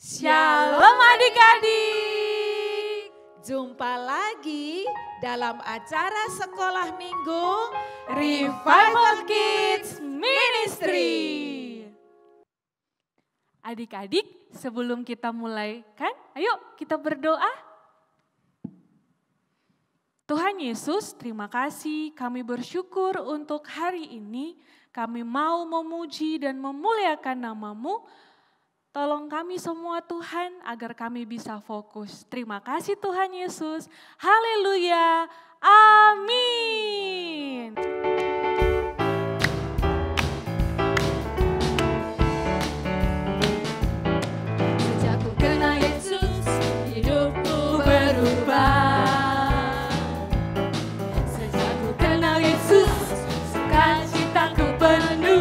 Shalom adik-adik. Jumpa lagi dalam acara sekolah minggu Revival Kids Ministry. Adik-adik, sebelum kita mulai kan, ayo kita berdoa. Tuhan Yesus, terima kasih, kami bersyukur untuk hari ini. Kami mau memuji dan memuliakan nama-Mu. Tolong kami semua Tuhan agar kami bisa fokus. Terima kasih Tuhan Yesus. Haleluya. Amin. Sejak ku kenal Yesus, hidupku berubah. Sejak ku kenal Yesus, sukacitaku penuh.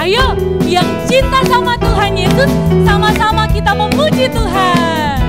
Ayo, yang cinta sama Tuhan Yesus, sama-sama kita memuji Tuhan.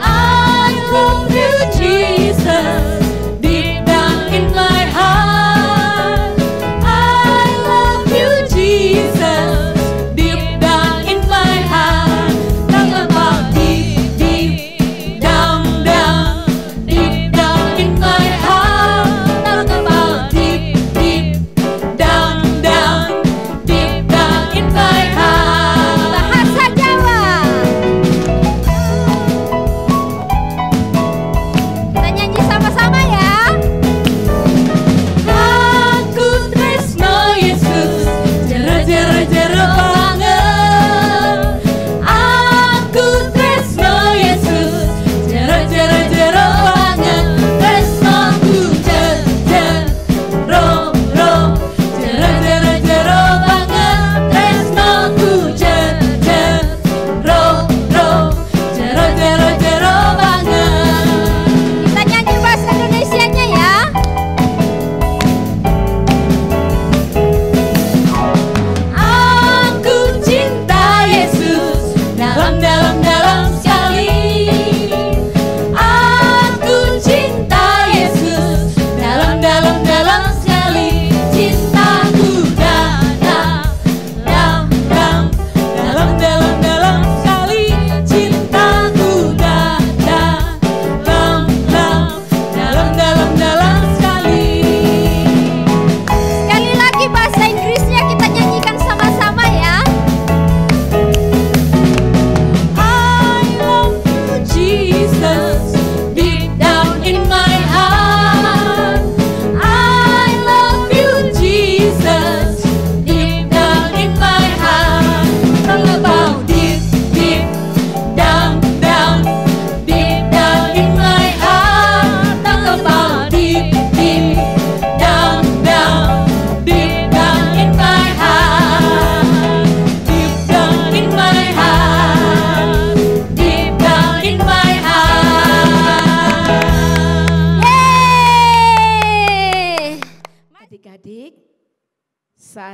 I love you Jesus, deep down in my heart. I love you Jesus, deep down in my heart. Talk about deep, deep, down, down, deep down in my heart. Talk about deep, deep, down, down.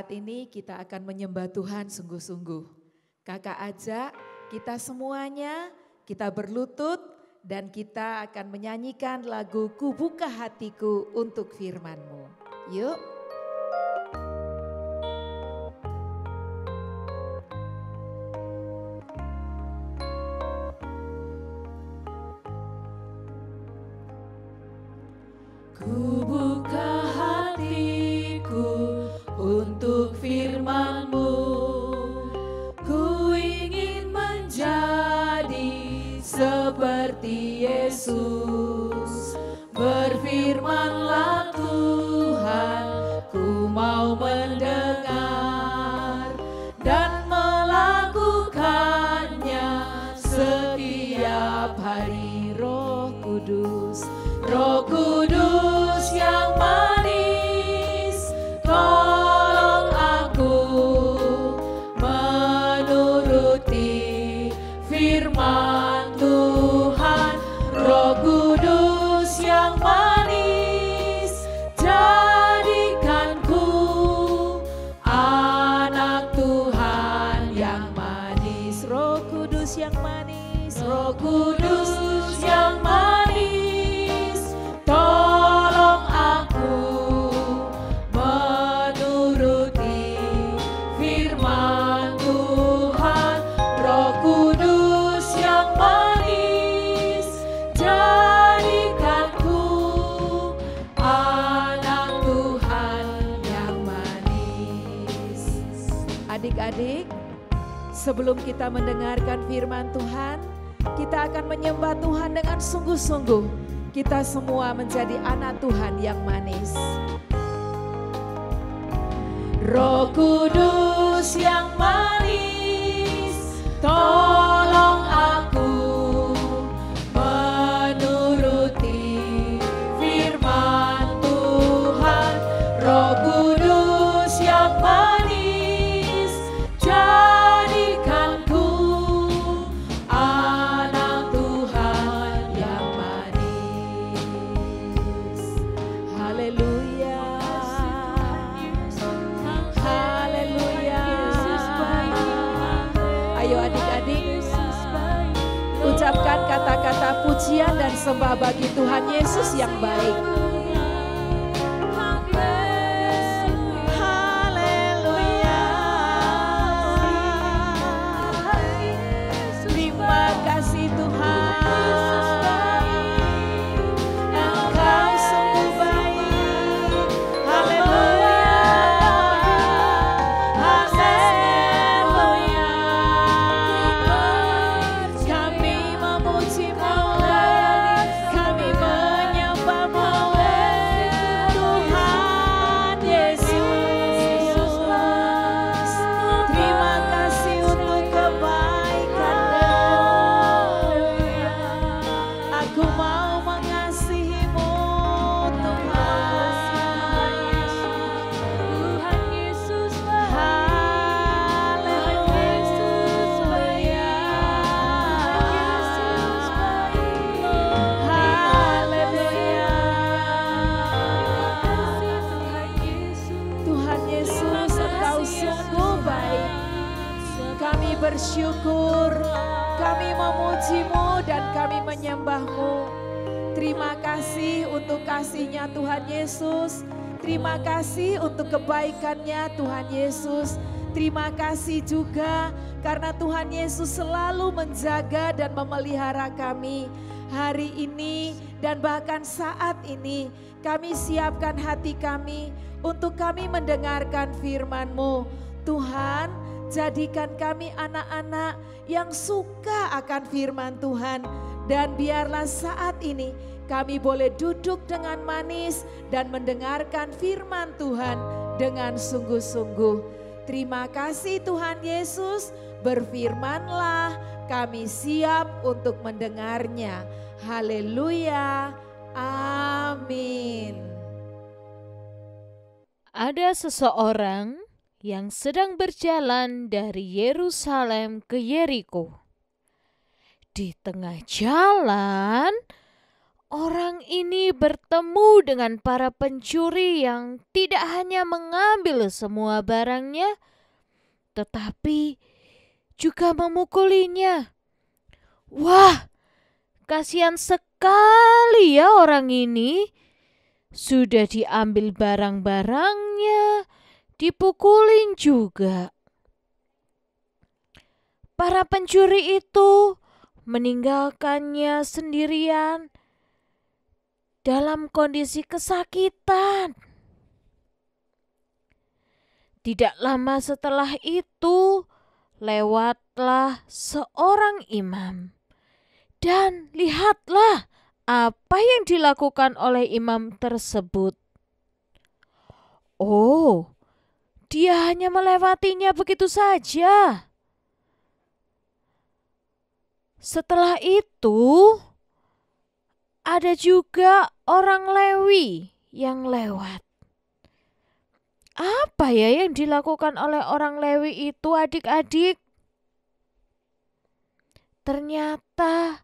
saat ini kita akan menyembah Tuhan sungguh-sungguh. Kakak ajak kita semuanya, kita berlutut dan kita akan menyanyikan lagu Ku Buka Hatiku untuk firman-Mu. Yuk. Ku buka hatiku untuk firman-Mu, ku ingin menjadi seperti Yesus. Berfirmanlah Tuhan, ku mau mendengar dan melakukannya setiap hari. Roh Kudus, Roh Kudus yang manis, tolong aku menuruti firman Tuhan. Roh Kudus yang manis, jadikanku anak Tuhan yang manis. Roh Kudus yang manis, Roh Kudus yang manis, tolong aku menuruti firman Tuhan. Roh Kudus yang manis, jadikanku anak Tuhan yang manis. Adik-adik, sebelum kita mendengarkan firman Tuhan, kita akan menyembah Tuhan dengan sungguh-sungguh. Kita semua menjadi anak Tuhan yang manis. Roh Kudus yang manis, tolong aku menuruti firman Tuhan. Roh Kudus yang manis, jadikanku anak Tuhan yang manis. Haleluya. Haleluya. Ayo adik-adik, ucapkan kata-kata pujian dan sembah bagi Tuhan Yesus yang baik. Haleluya. Terima kasih Tuhan. Engkau sungguh baik. Haleluya. Haleluya. Kami memuji-Mu, kami menyembah-Mu, Tuhan Yesus. Terima kasih untuk kebaikan-Mu. Aku mau mengasihi-Mu, Tuhan. Tuhan Yesus Haleluya. Haleluya. Tuhan Yesus, Engkau sungguh baik. Kami bersyukur, kami memuji-Mu dan kami menyembah-Mu. Terima kasih untuk kasih-Nya Tuhan Yesus. Terima kasih untuk kebaikan-Nya Tuhan Yesus. Terima kasih juga karena Tuhan Yesus selalu menjaga dan memelihara kami. Hari ini dan bahkan saat ini kami siapkan hati kami untuk kami mendengarkan firman-Mu. Tuhan, jadikan kami anak-anak yang suka akan firman Tuhan. Dan biarlah saat ini kami boleh duduk dengan manis dan mendengarkan firman Tuhan dengan sungguh-sungguh. Terima kasih Tuhan Yesus, berfirmanlah, kami siap untuk mendengarnya. Haleluya, amin. Ada seseorang yang sedang berjalan dari Yerusalem ke Yeriko. Di tengah jalan, orang ini bertemu dengan para pencuri yang tidak hanya mengambil semua barangnya, tetapi juga memukulinya. Wah, kasihan sekali ya orang ini. Sudah diambil barang-barangnya, dipukulin juga. Para pencuri itu meninggalkannya sendirian dalam kondisi kesakitan. Tidak lama setelah itu, lewatlah seorang imam. Dan lihatlah apa yang dilakukan oleh imam tersebut. Oh, dia hanya melewatinya begitu saja. Setelah itu, ada juga orang Lewi yang lewat. Apa ya yang dilakukan oleh orang Lewi itu, adik-adik? Ternyata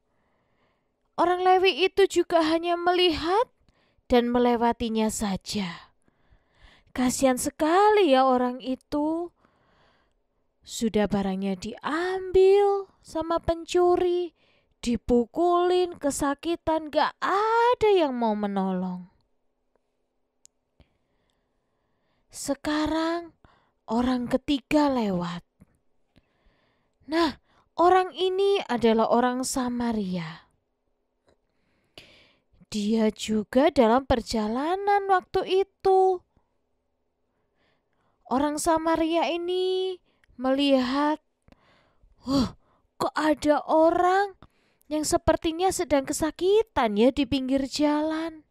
orang Lewi itu juga hanya melihat dan melewatinya saja. Kasihan sekali ya orang itu. Sudah barangnya diambil sama pencuri, dipukulin, kesakitan, gak ada yang mau menolong. Sekarang orang ketiga lewat. Nah, orang ini adalah orang Samaria. Dia juga dalam perjalanan waktu itu. Orang Samaria ini melihat, kok ada orang yang sepertinya sedang kesakitan ya di pinggir jalan.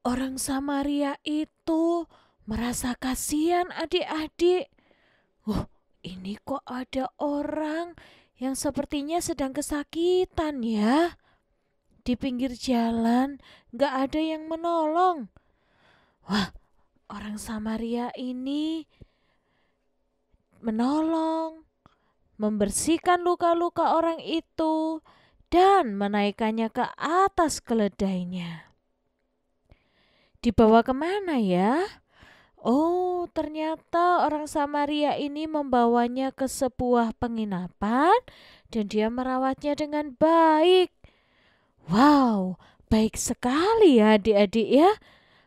Orang Samaria itu merasa kasihan adik-adik. Ini kok ada orang yang sepertinya sedang kesakitan ya. Di pinggir jalan gak ada yang menolong. Wah, orang Samaria ini menolong, membersihkan luka-luka orang itu, dan menaikkannya ke atas keledainya. Dibawa kemana ya? Oh, ternyata orang Samaria ini membawanya ke sebuah penginapan dan dia merawatnya dengan baik. Wow, baik sekali ya adik-adik ya.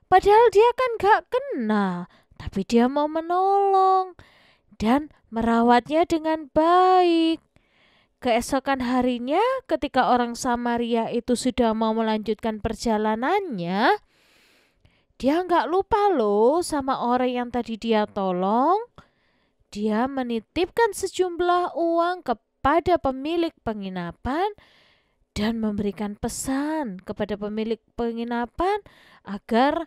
Padahal dia kan gak kenal, tapi dia mau menolong dan merawatnya dengan baik. Keesokan harinya ketika orang Samaria itu sudah mau melanjutkan perjalanannya, dia gak lupa loh sama orang yang tadi dia tolong. Dia menitipkan sejumlah uang kepada pemilik penginapan dan memberikan pesan kepada pemilik penginapan agar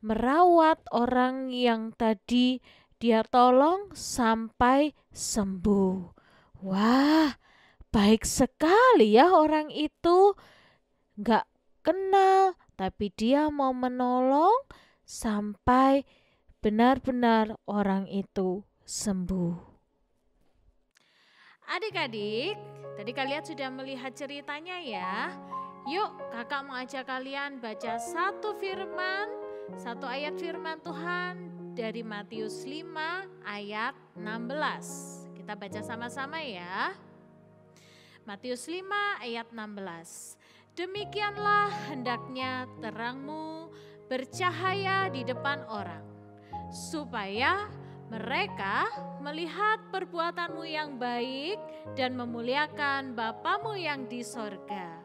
merawat orang yang tadi dia tolong sampai sembuh. Wah, baik sekali ya orang itu. Gak kenal, tapi dia mau menolong sampai benar-benar orang itu sembuh. Adik-adik, tadi kalian sudah melihat ceritanya ya. Yuk, kakak mau ajak kalian baca satu ayat firman Tuhan dari Matius 5 ayat 16. Kita baca sama-sama ya. Matius 5 ayat 16. Demikianlah hendaknya terangmu bercahaya di depan orang, supaya mereka melihat perbuatanmu yang baik dan memuliakan Bapamu yang di sorga.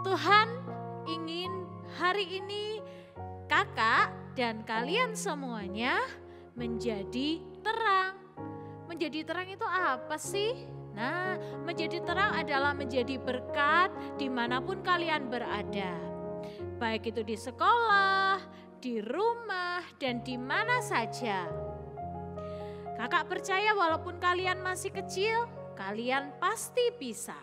Tuhan ingin hari ini kakak dan kalian semuanya menjadi terang. Menjadi terang itu apa sih? Nah, menjadi terang adalah menjadi berkat dimanapun kalian berada. Baik itu di sekolah, di rumah, dan di mana saja. Kakak percaya walaupun kalian masih kecil, kalian pasti bisa.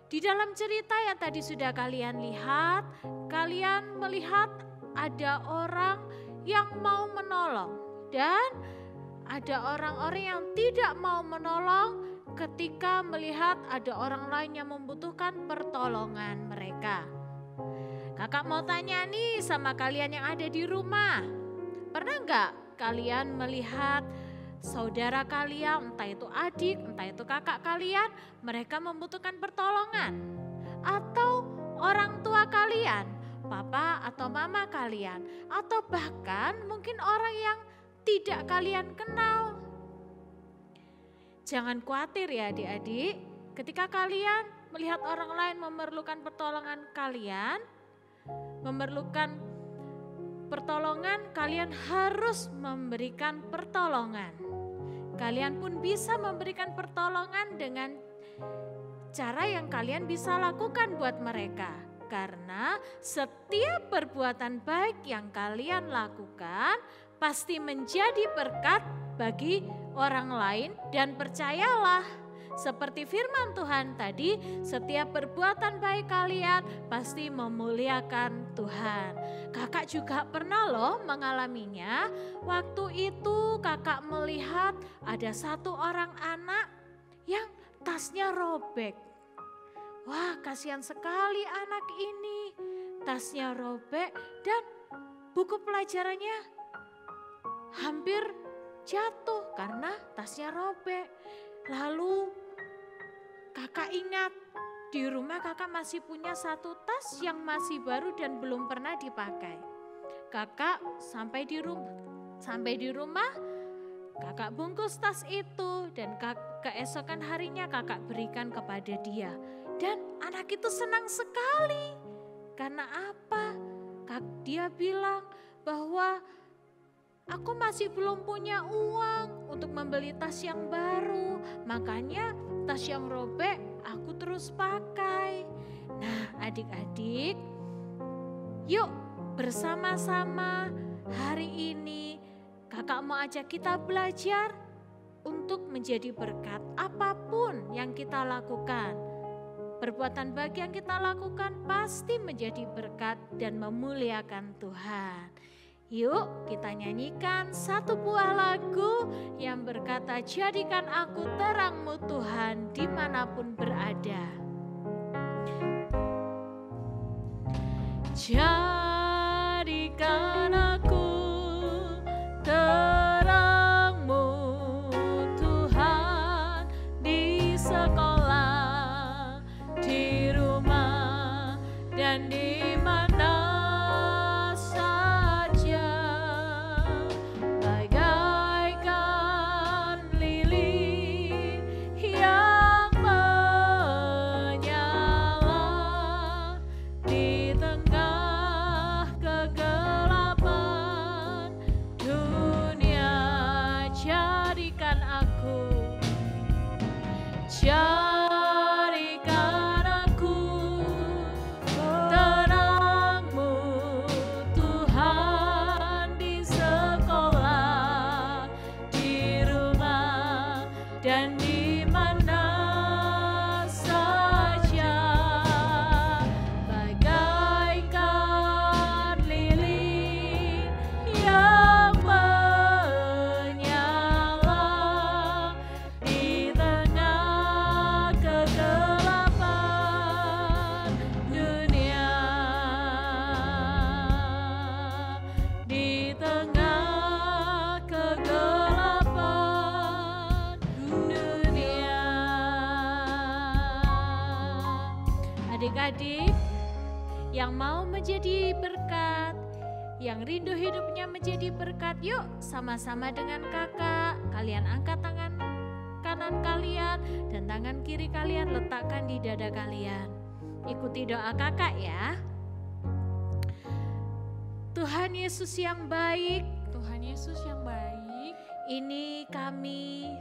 Di dalam cerita yang tadi sudah kalian lihat, kalian melihat ada orang yang mau menolong. Dan ada orang-orang yang tidak mau menolong ketika melihat ada orang lain yang membutuhkan pertolongan mereka. Kakak mau tanya nih sama kalian yang ada di rumah. Pernah nggak kalian melihat saudara kalian, entah itu adik, entah itu kakak kalian, mereka membutuhkan pertolongan? Atau orang tua kalian, papa atau mama kalian, atau bahkan mungkin orang yang tidak kalian kenal. Jangan khawatir ya adik-adik, ketika kalian melihat orang lain memerlukan pertolongan kalian, kalian harus memberikan pertolongan. Kalian pun bisa memberikan pertolongan dengan cara yang kalian bisa lakukan buat mereka. Karena setiap perbuatan baik yang kalian lakukan pasti menjadi berkat bagi orang lain, dan percayalah, seperti firman Tuhan tadi, setiap perbuatan baik kalian pasti memuliakan Tuhan. Kakak juga pernah loh mengalaminya. Waktu itu kakak melihat ada satu orang anak yang tasnya robek. Wah, kasihan sekali anak ini. Tasnya robek dan buku pelajarannya hampir jatuh karena tasnya robek. Lalu kakak ingat di rumah kakak masih punya satu tas yang masih baru dan belum pernah dipakai. Kakak sampai di rumah kakak bungkus tas itu dan keesokan harinya kakak berikan kepada dia. Dan anak itu senang sekali. Karena apa? Dia bilang bahwa aku masih belum punya uang untuk membeli tas yang baru. Makanya tas yang robek aku terus pakai. Nah, adik-adik, yuk bersama-sama hari ini kakak mau ajak kita belajar untuk menjadi berkat apapun yang kita lakukan. Perbuatan baik yang kita lakukan pasti menjadi berkat dan memuliakan Tuhan. Yuk kita nyanyikan satu buah lagu yang berkata, jadikan aku terangmu Tuhan dimanapun berada. Jadikan aku terangmu Tuhan di sekolah, di rumah, dan di mana saja. Bagaikan lilin yang menyala di tengah kegelapan dunia. Jadikan aku, jadikan aku terangmu Tuhan di sekolah, di rumah, dan di mana saja. Bagaikan lilin yang menyala di tengah kegelapan dunia. Di tengah kegelapan dunia. Adik-adik yang mau menjadi berkat, yang rindu hidupnya menjadi berkat, yuk sama-sama dengan kakak. Kalian angkat tangan kanan kalian dan tangan kiri kalian letakkan di dada kalian. Ikuti doa kakak ya. Tuhan Yesus yang baik, Tuhan Yesus yang baik, ini kami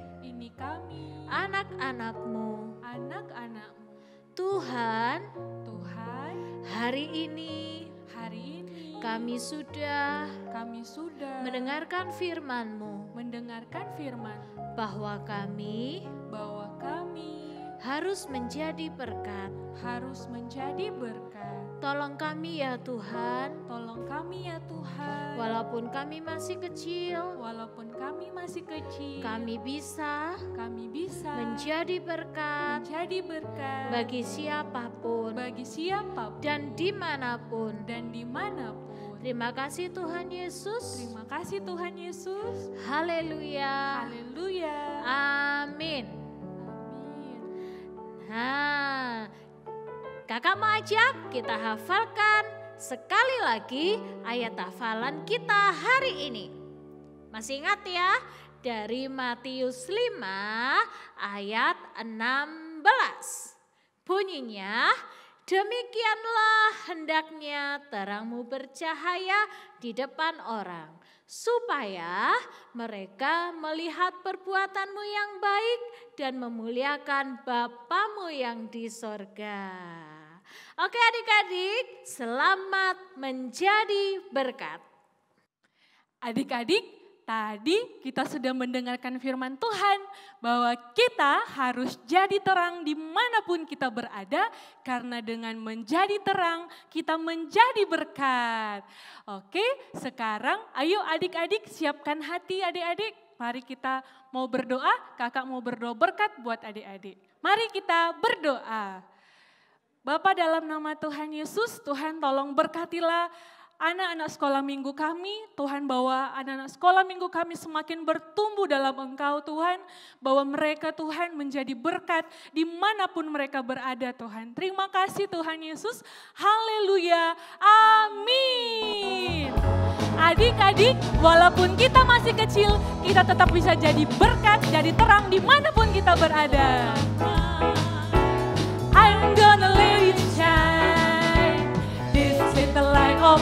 anak-anak-Mu. anak-anak-Mu. Tuhan, Tuhan, hari ini hari ini kami sudah kami sudah mendengarkan firman-Mu mendengarkan firman bahwa kami bahwa kami harus menjadi berkat. harus menjadi berkat. Tolong kami ya Tuhan, Tolong kami ya Tuhan. walaupun kami masih kecil, Walaupun kami masih kecil, kami bisa kami bisa menjadi berkat menjadi berkat bagi siapapun bagi siapapun dan dimanapun. dan dimanapun. Terima kasih Tuhan Yesus. Terima kasih Tuhan Yesus. Haleluya. Haleluya. Amin. Amin. Nah, kakak mau ajak kita hafalkan sekali lagi ayat hafalan kita hari ini. Masih ingat ya? Dari Matius 5 ayat 16. Bunyinya, demikianlah hendaknya terangmu bercahaya di depan orang, supaya mereka melihat perbuatanmu yang baik dan memuliakan Bapamu yang di sorga. Oke adik-adik, selamat menjadi berkat. Adik-adik, tadi kita sudah mendengarkan firman Tuhan bahwa kita harus jadi terang dimanapun kita berada, karena dengan menjadi terang kita menjadi berkat. Oke, sekarang ayo adik-adik siapkan hati adik-adik. Mari kita mau berdoa, kakak mau berdoa berkat buat adik-adik. Mari kita berdoa. Bapa, dalam nama Tuhan Yesus, Tuhan tolong berkatilah anak-anak sekolah minggu kami. Tuhan, bawa anak-anak sekolah minggu kami semakin bertumbuh dalam Engkau Tuhan. Bahwa mereka Tuhan menjadi berkat dimanapun mereka berada Tuhan. Terima kasih Tuhan Yesus. Haleluya. Amin. Adik-adik, walaupun kita masih kecil, kita tetap bisa jadi berkat, jadi terang dimanapun kita berada. I'm gonna let it shine. This is the light of